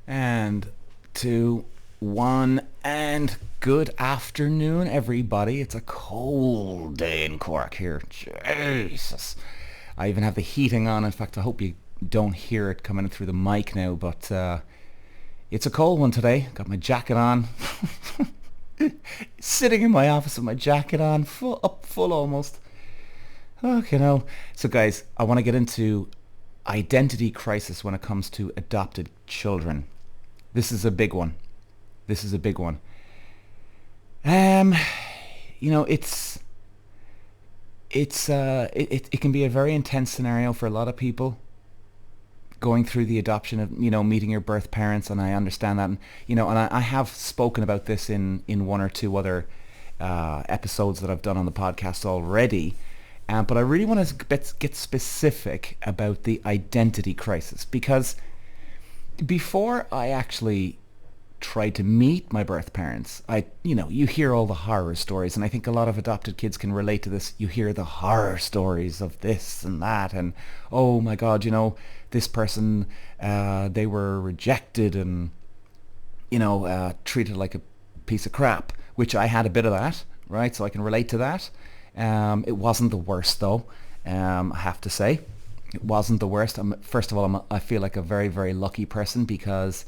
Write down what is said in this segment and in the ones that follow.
And two, one, and good afternoon, everybody. It's a cold day in Cork here. Jesus. I even have the heating on. In fact, I hope you don't hear it coming through the mic now, but it's a cold one today. Got my jacket on. Sitting in my office with my jacket on, full almost. Okay, no. So guys, I want to get into identity crisis when it comes to adopted children. This is a big one. This is a big one. Um, it can be a very intense scenario for a lot of people going through the adoption of, meeting your birth parents, and I understand that. And, I have spoken about this in one or two other episodes that I've done on the podcast already. But I really want to get specific about the identity crisis, because before I actually tried to meet my birth parents, you hear all the horror stories, and I think a lot of adopted kids can relate to this. You hear the horror stories of this and that, and oh my God, this person, they were rejected and, treated like a piece of crap, which I had a bit of that, right? So I can relate to that. It wasn't the worst though, I have to say. It wasn't the worst. First of all, I feel like a very, very lucky person, because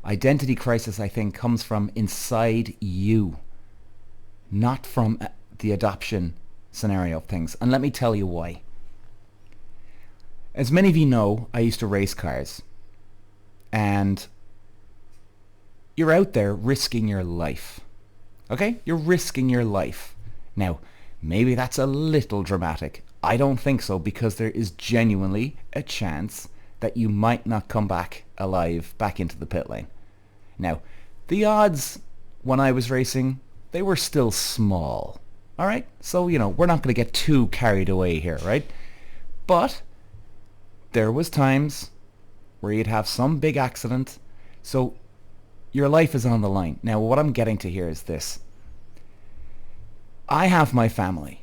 identity crisis, I think, comes from inside you, not from the adoption scenario of things. And let me tell you why. As many of you know, I used to race cars. And you're out there risking your life. Okay? You're risking your life. Now, maybe that's a little dramatic. I don't think so, because there is genuinely a chance that you might not come back alive back into the pit lane. Now, the odds when I was racing, they were still small. All right? So, we're not going to get too carried away here, right? But there was times where you'd have some big accident, so your life is on the line. Now, what I'm getting to here is this. I have my family,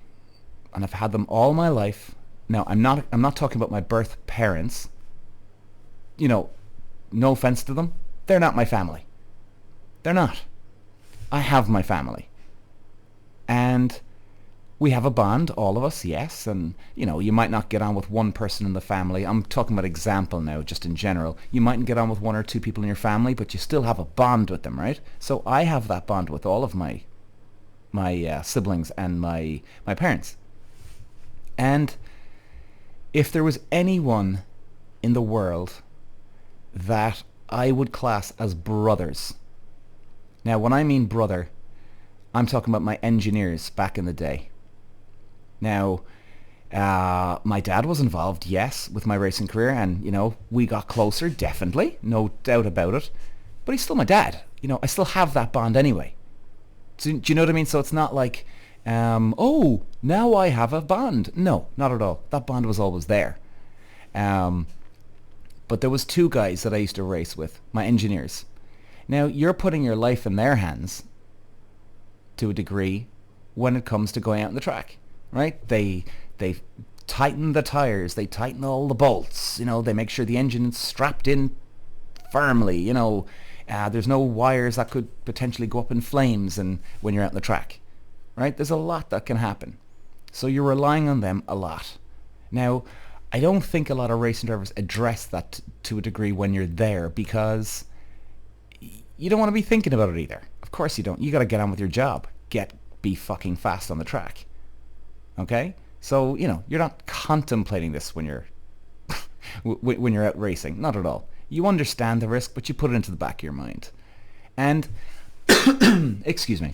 and I've had them all my life. Now, I'm not talking about my birth parents. No offense to them. They're not my family. They're not. I have my family. And we have a bond, all of us, yes. And, you might not get on with one person in the family. I'm talking about example now, just in general. You mightn't get on with one or two people in your family, but you still have a bond with them, right? So I have that bond with all of my siblings and my parents. And if there was anyone in the world that I would class as brothers. Now, when I mean brother, I'm talking about my engineers back in the day. Now, my dad was involved, yes, with my racing career, and, we got closer, definitely, no doubt about it. But he's still my dad. I still have that bond anyway. Do you know what I mean? So it's not like, oh, now I have a bond. No, not at all. That bond was always there. But there was two guys that I used to race with, my engineers. Now, you're putting your life in their hands to a degree when it comes to going out on the track, right? They tighten the tires, they tighten all the bolts, they make sure the engine's strapped in firmly, there's no wires that could potentially go up in flames and when you're out on the track, right? There's a lot that can happen. So you're relying on them a lot. Now, I don't think a lot of racing drivers address that to a degree when you're there, because you don't want to be thinking about it either. Of course you don't. You got to get on with your job. Be fucking fast on the track. Okay? So, you're not contemplating this when you're when you're out racing. Not at all. You understand the risk, but you put it into the back of your mind. And, excuse me.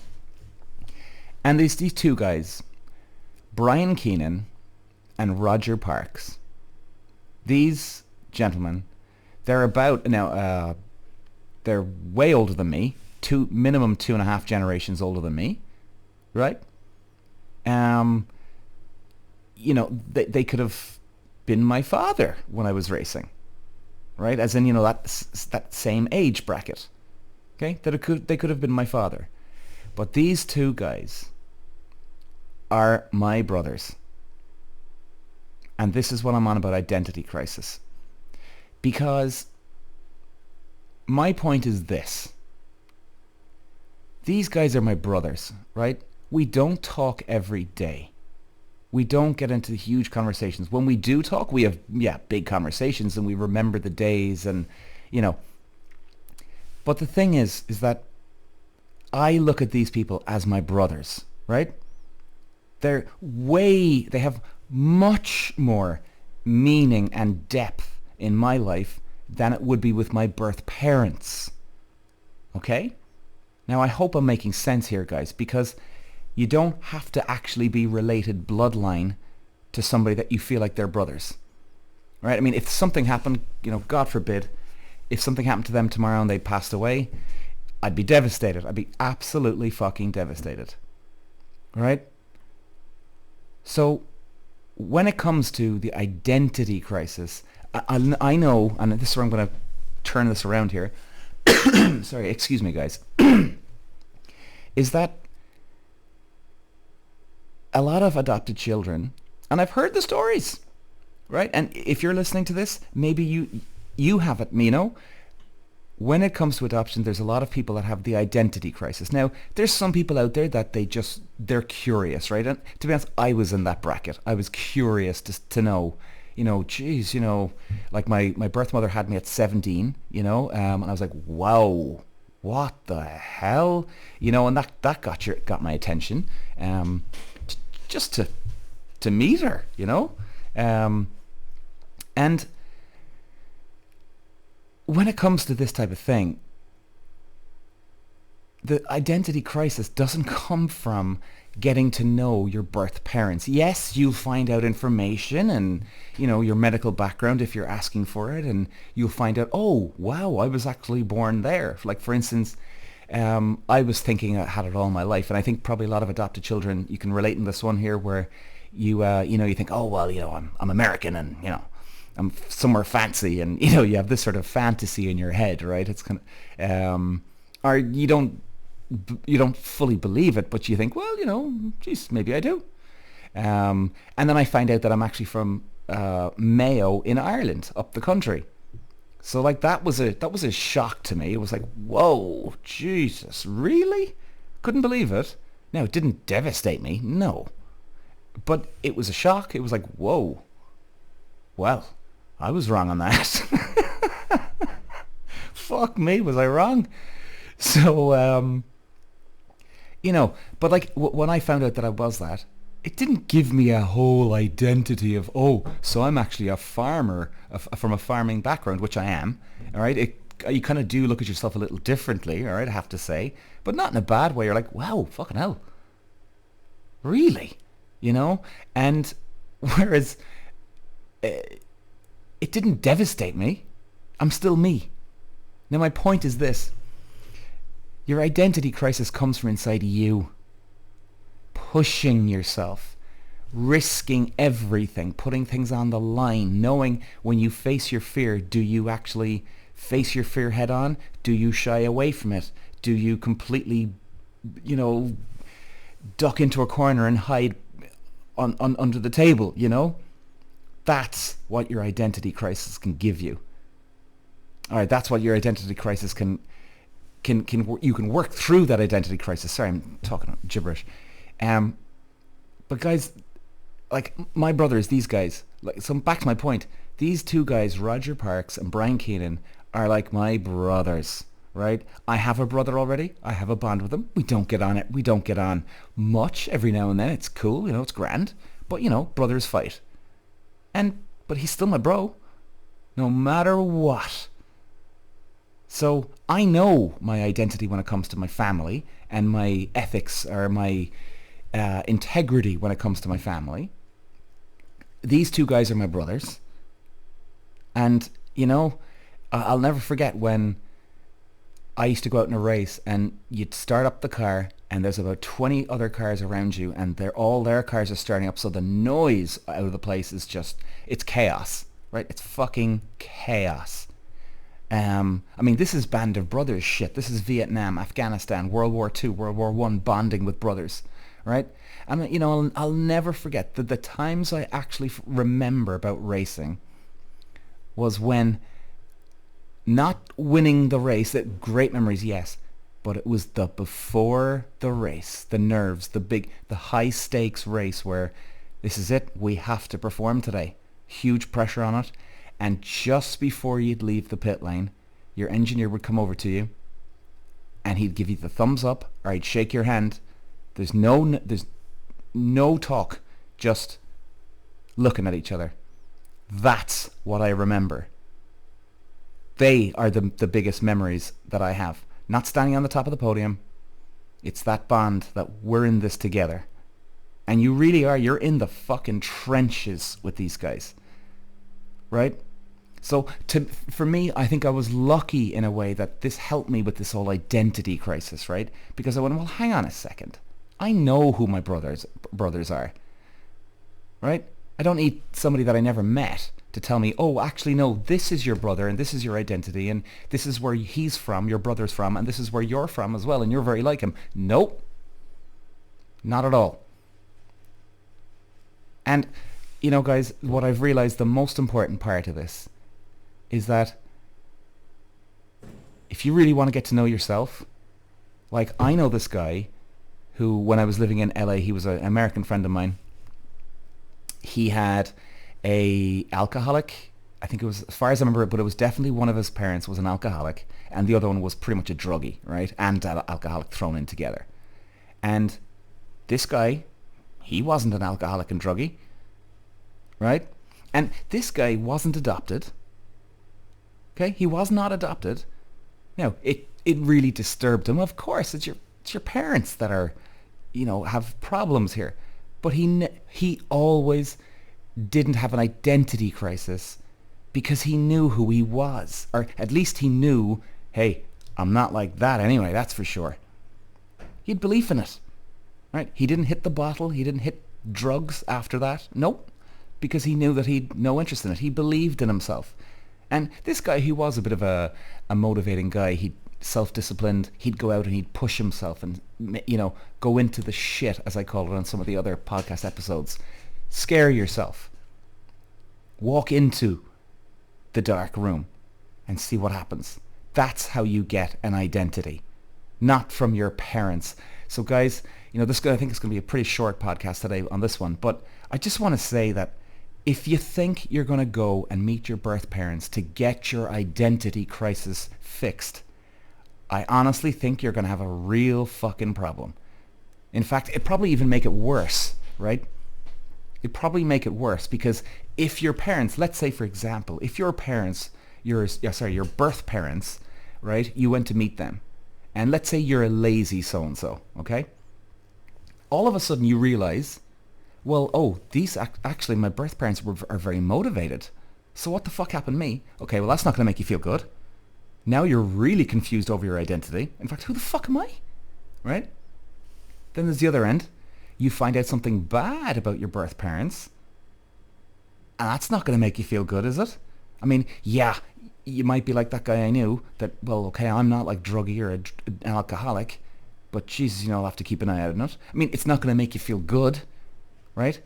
And these two guys, Brian Keenan and Roger Parks, these gentlemen, they're way older than me, minimum 2.5 generations older than me, right? They could have been my father when I was racing. Right, as in, that same age bracket. Okay, they could have been my father, but these two guys are my brothers, and this is what I'm on about identity crisis, because My point is this. These guys are my brothers, right? We don't talk every day. We don't get into huge conversations. When we do talk, we have, yeah, big conversations and we remember the days and, you know. But the thing is that I look at these people as my brothers, right? They have much more meaning and depth in my life than it would be with my birth parents. Okay? Now I hope I'm making sense here, guys, because you don't have to actually be related bloodline to somebody that you feel like they're brothers. Right? I mean, if something happened, God forbid, if something happened to them tomorrow and they passed away, I'd be devastated. I'd be absolutely fucking devastated. Right? So when it comes to the identity crisis, I know, and this is where I'm going to turn this around here. Sorry, excuse me, guys. Is that a lot of adopted children, and I've heard the stories, right? And if you're listening to this, maybe you have it, when it comes to adoption, there's a lot of people that have the identity crisis. Now, there's some people out there that they're curious, right? And to be honest, I was in that bracket. I was curious to know, like my birth mother had me at 17, and I was like, wow, what the hell? And that got my attention, just to meet her, and when it comes to this type of thing, the identity crisis doesn't come from getting to know your birth parents. Yes, you'll find out information and, your medical background if you're asking for it, and you'll find out, oh, wow, I was actually born there. Like, for instance, I was thinking I had it all my life, and I think probably a lot of adopted children, you can relate in this one here where you think, oh, well, I'm American and, I'm somewhere fancy, and you have this sort of fantasy in your head, right? It's kind of, or you don't fully believe it, but you think, well, geez, maybe I do. And then I find out that I'm actually from Mayo in Ireland, up the country. So like that was a shock to me. It was like, whoa, Jesus, really? Couldn't believe it. Now it didn't devastate me, no, but it was a shock. It was like, whoa, well, I was wrong on that. Fuck me, was I wrong? So, but like when I found out that I was that, it didn't give me a whole identity of, oh, so I'm actually a farmer from a farming background, which I am. All right, you kind of do look at yourself a little differently, all right, I have to say, but not in a bad way. You're like, wow, fucking hell, really, and whereas it didn't devastate me. I'm still me. Now my point is this. Your identity crisis comes from inside you. Pushing yourself. Risking everything. Putting things on the line. Knowing when you face your fear, do you actually face your fear head on? Do you shy away from it? Do you completely, duck into a corner and hide under the table, That's what your identity crisis can give you. All right, that's what your identity crisis can you can work through that identity crisis. Sorry, I'm talking gibberish. But guys, like my brothers, these guys, like, so back to my point. These two guys, Roger Parks and Brian Keenan, are like my brothers, right? I have a brother already. I have a bond with him. We don't get on it. We don't get on much. Every now and then, it's cool, it's grand. But brothers fight. But he's still my bro, no matter what. So I know my identity when it comes to my family, and my ethics or my integrity when it comes to my family. These two guys are my brothers. And, I'll never forget when I used to go out in a race and you'd start up the car and there's about 20 other cars around you and all their cars are starting up, so the noise out of the place is just, it's chaos, right? It's fucking chaos. This is Band of Brothers shit. This is Vietnam, Afghanistan, World War II, World War I, bonding with brothers, right? And, I'll never forget that the times I actually remember about racing was when Not winning the race. That great memories, yes, but it was the before the race, the nerves, the high stakes race where this is it. We have to perform today. Huge pressure on it, and just before you'd leave the pit lane, your engineer would come over to you, and he'd give you the thumbs up, or he'd shake your hand. There's no talk, just looking at each other. That's what I remember. They are the biggest memories that I have. Not standing on the top of the podium. It's that bond that we're in this together. And you really are. You're in the fucking trenches with these guys. Right? So for me, I think I was lucky in a way that this helped me with this whole identity crisis, right? Because I went, well, hang on a second. I know who my brothers are. Right? I don't need somebody that I never met to tell me, oh, actually, no, this is your brother and this is your identity and this is where he's from, your brother's from, and this is where you're from as well, and you're very like him. Nope. Not at all. And, you know, guys, what I've realized the most important part of this is that if you really want to get to know yourself, like I know this guy who, when I was living in LA, he was an American friend of mine. He had a alcoholic, I think it was, as far as I remember it, but it was definitely one of his parents was an alcoholic, and the other one was pretty much a druggie, right? And alcoholic thrown in together. And this guy, he wasn't an alcoholic and druggie, right? And this guy wasn't adopted. Okay, he was not adopted. Now, it really disturbed him. Of course, it's your parents that are, you know, have problems here. But he always didn't have an identity crisis because he knew who he was. Or at least he knew, hey, I'm not like that anyway, that's for sure. He had belief in it. Right? He didn't hit the bottle. He didn't hit drugs after that. Nope. Because he knew that he'd no interest in it. He believed in himself. And this guy, he was a bit of a motivating guy. He'd self-disciplined. He'd go out and he'd push himself and, you know, go into the shit, as I call it on some of the other podcast episodes. Scare yourself. Walk into the dark room and see what happens. That's how you get an identity, not from your parents. So guys, you know, I think it's going to be a pretty short podcast today on this one, but I just want to say that if you think you're going to go and meet your birth parents to get your identity crisis fixed, I honestly think you're going to have a real fucking problem. In fact, it'd probably even make it worse, right? It'd probably make it worse because if your parents, let's say for example, if your parents, your birth parents, right, you went to meet them, and let's say you're a lazy so-and-so, okay? All of a sudden you realize, well, oh, these actually my birth parents are very motivated. So what the fuck happened to me? Okay, well that's not going to make you feel good. Now you're really confused over your identity. In fact, who the fuck am I? Right? Then there's the other end. You find out something bad about your birth parents. And that's not going to make you feel good, is it? I mean, yeah, you might be like that guy I knew that, well, okay, I'm not like druggie or an alcoholic, but Jesus, you know, I'll have to keep an eye out on it. I mean, it's not going to make you feel good, right?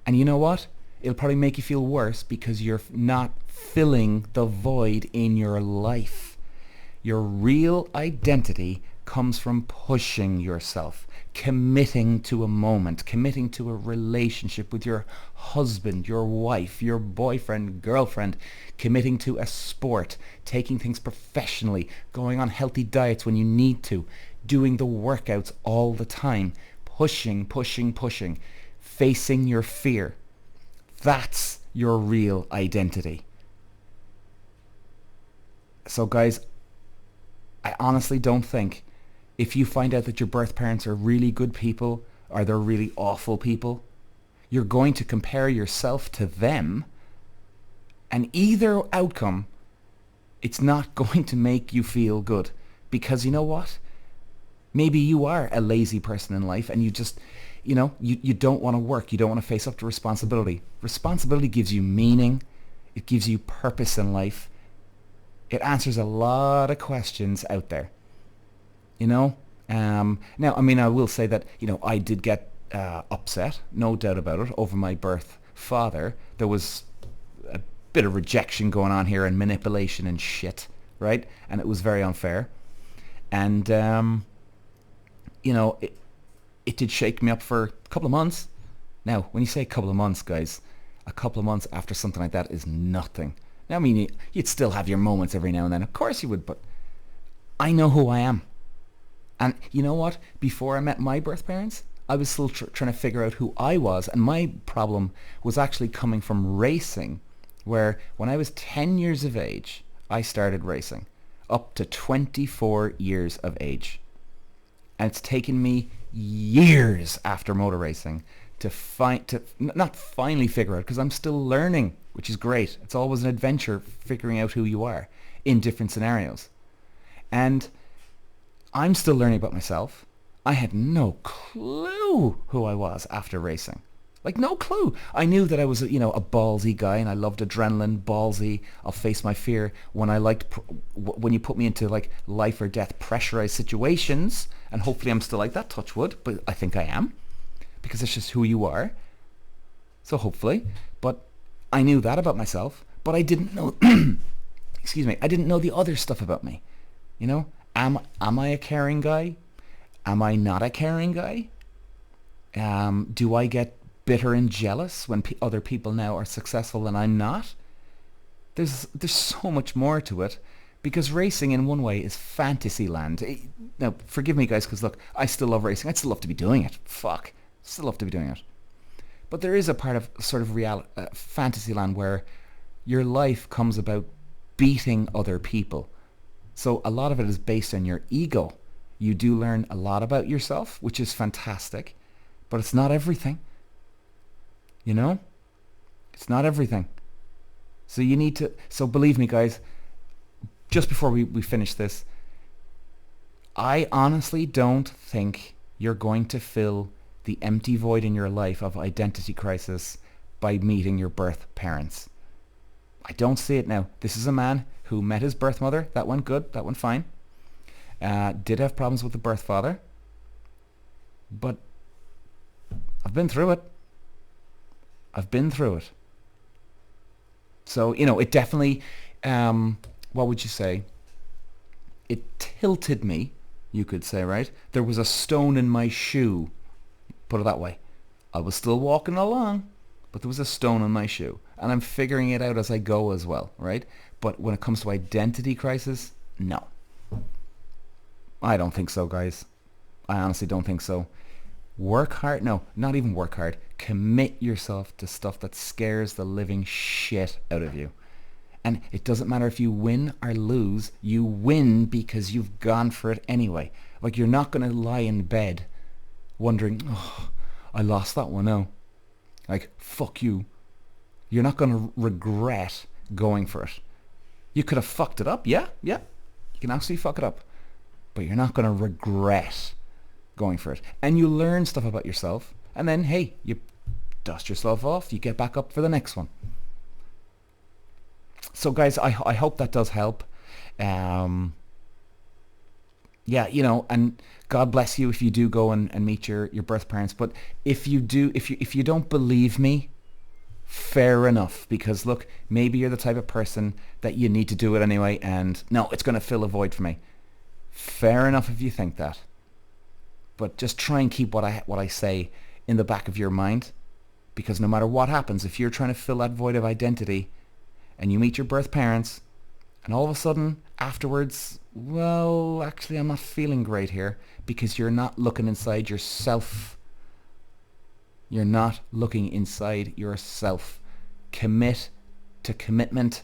And you know what? It'll probably make you feel worse because you're not filling the void in your life. Your real identity comes from pushing yourself, committing to a moment, committing to a relationship with your husband, your wife, your boyfriend, girlfriend, committing to a sport, taking things professionally, going on healthy diets when you need to, doing the workouts all the time, pushing, facing your fear. That's your real identity. So guys, I honestly don't think if you find out that your birth parents are really good people or they're really awful people, you're going to compare yourself to them, and either outcome, it's not going to make you feel good. Because you know what? Maybe you are a lazy person in life and you just, you know, you don't want to work. You don't want to face up to responsibility. Responsibility gives you meaning. It gives you purpose in life. It answers a lot of questions out there. You know? Now, I mean, I will say that, you know, I did get upset, no doubt about it, over my birth father. There was a bit of rejection going on here and manipulation and shit, right? And it was very unfair. And, it did shake me up for a couple of months. Now, when you say a couple of months, guys, a couple of months after something like that is nothing. Now, I mean, you'd still have your moments every now and then. Of course you would, but I know who I am. And you know what? Before I met my birth parents, I was still trying to figure out who I was. And my problem was actually coming from racing, where when I was 10 years of age, I started racing up to 24 years of age. And it's taken me years after motor racing to not finally figure out, because I'm still learning, which is great. It's always an adventure figuring out who you are in different scenarios. And I'm still learning about myself. I had no clue who I was after racing. Like, no clue. I knew that I was, a ballsy guy, and I loved adrenaline, ballsy. I'll face my fear. When when you put me into like life or death pressurized situations, and hopefully I'm still like that, touch wood, but I think I am, because it's just who you are. So hopefully, but I knew that about myself, but I didn't know, excuse me, I didn't know the other stuff about me. Am I a caring guy? Am I not a caring guy? Do I get bitter and jealous when other people now are successful and I'm not? There's so much more to it, because racing in one way is fantasy land. Now, forgive me guys, because look, I still love racing. I'd still love to be doing it. Fuck. Still love to be doing it. But there is a part of sort of fantasy land where your life comes about beating other people. So a lot of it is based on your ego. You do learn a lot about yourself, which is fantastic, but it's not everything. It's not everything. So you need to, so believe me guys, just before we finish this, I honestly don't think you're going to fill the empty void in your life of identity crisis by meeting your birth parents. I don't see it now. This is a man who met his birth mother. That went good. That went fine. Did have problems with the birth father. But I've been through it. So, it definitely, what would you say? It tilted me, you could say, right? There was a stone in my shoe. Put it that way. I was still walking along, but there was a stone in my shoe. And I'm figuring it out as I go as well, right? But when it comes to identity crisis, no. I don't think so, guys. I honestly don't think so. Work hard. No, not even work hard. Commit yourself to stuff that scares the living shit out of you. And it doesn't matter if you win or lose. You win because you've gone for it anyway. Like, you're not going to lie in bed wondering, oh, I lost that one now. Like, fuck you. You're not going to regret going for it. You could have fucked it up. Yeah. You can absolutely fuck it up. But you're not going to regret going for it. And you learn stuff about yourself. And then, hey, you dust yourself off. You get back up for the next one. So, guys, I hope that does help. And God bless you if you do go and meet your birth parents. But if you don't believe me, fair enough. Because look, maybe you're the type of person that you need to do it anyway, and no, it's going to fill a void for me. Fair enough if you think that. But just try and keep what I say in the back of your mind, because no matter what happens, if you're trying to fill that void of identity and you meet your birth parents and all of a sudden afterwards, well, actually I'm not feeling great here, because you're not looking inside yourself. You're not looking inside yourself. Commit to commitment,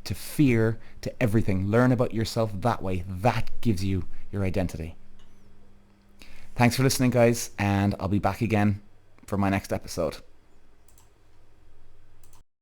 to fear, to everything. Learn about yourself that way. That gives you your identity. Thanks for listening, guys, and I'll be back again for my next episode.